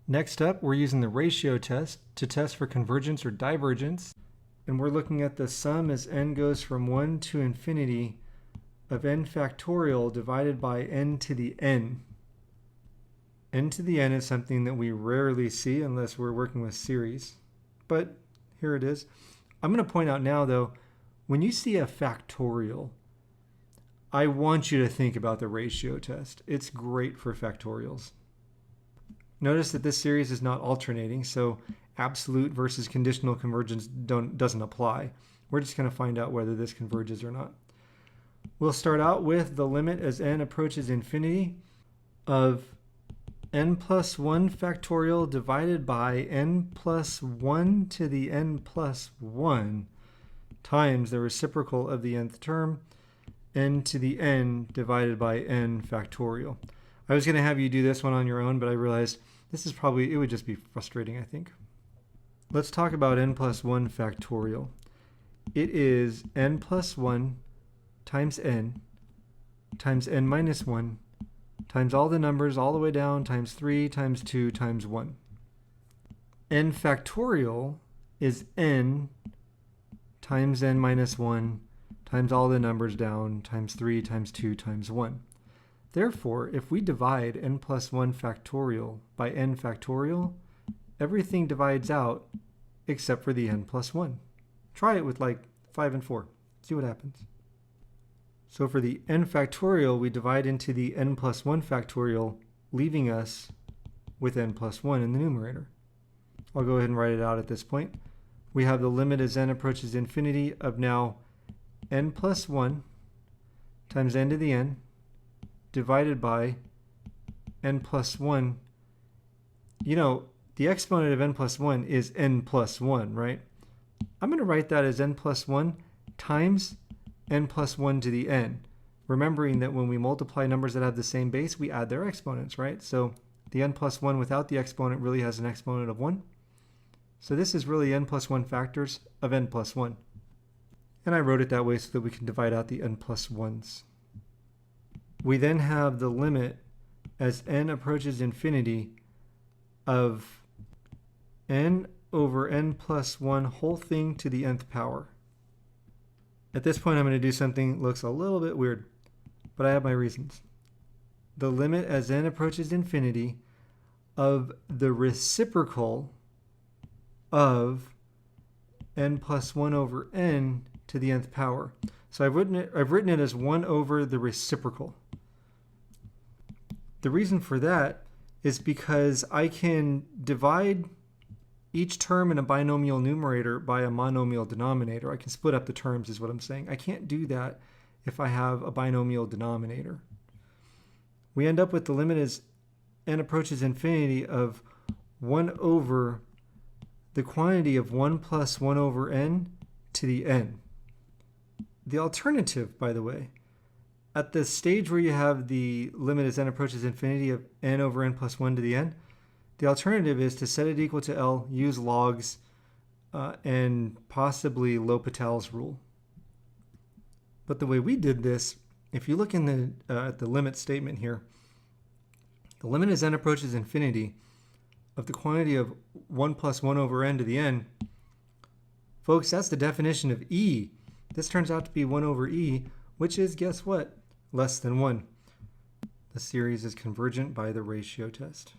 Next up, we're using the ratio test to test for convergence or divergence. And we're looking at the sum as n goes from 1 to infinity of n factorial divided by n to the n. N to the n is something that we rarely see unless we're working with series. But here it is. I'm going to point out now, though, when you see a factorial, I want you to think about the ratio test. It's great for factorials. Notice that this series is not alternating, so absolute versus conditional convergence doesn't apply. We're just going to find out whether this converges or not. We'll start out with the limit as n approaches infinity of n plus 1 factorial divided by n plus 1 to the n plus 1 times the reciprocal of the nth term, n to the n divided by n factorial. I was going to have you do this one on your own, but I realized it would just be frustrating, I think. Let's talk about n plus 1 factorial. It is n plus 1 times n minus 1 times all the numbers all the way down times 3 times 2 times 1. N factorial is n times n minus 1 times all the numbers down times 3 times 2 times 1. Therefore, if we divide n plus 1 factorial by n factorial, everything divides out except for the n plus 1. Try it with like 5 and 4. See what happens. So for the n factorial, we divide into the n plus 1 factorial, leaving us with n plus 1 in the numerator. I'll go ahead and write it out at this point. We have the limit as n approaches infinity of now n plus 1 times n to the n divided by n plus 1. You know, the exponent of n plus 1 is n plus 1, right? I'm going to write that as n plus 1 times n plus 1 to the n, remembering that when we multiply numbers that have the same base, we add their exponents, right? So the n plus 1 without the exponent really has an exponent of 1. So this is really n plus 1 factors of n plus 1. And I wrote it that way so that we can divide out the n plus 1s. We then have the limit as n approaches infinity of n over n plus 1 whole thing to the nth power. At this point, I'm going to do something that looks a little bit weird, but I have my reasons. The limit as n approaches infinity of the reciprocal of n plus 1 over n to the nth power. So I've written it as 1 over the reciprocal. The reason for that is because I can divide each term in a binomial numerator by a monomial denominator. I can split up the terms is what I'm saying. I can't do that if I have a binomial denominator. We end up with the limit as n approaches infinity of 1 over the quantity of 1 plus 1 over n to the n. The alternative, by the way, at the stage where you have the limit as n approaches infinity of n over n plus 1 to the n, the alternative is to set it equal to L, use logs, and possibly L'Hopital's rule. But the way we did this, if you look in at the limit statement here, the limit as n approaches infinity of the quantity of 1 plus 1 over n to the n, folks, that's the definition of E. This turns out to be 1 over E, which is, guess what? Less than 1. The series is convergent by the ratio test.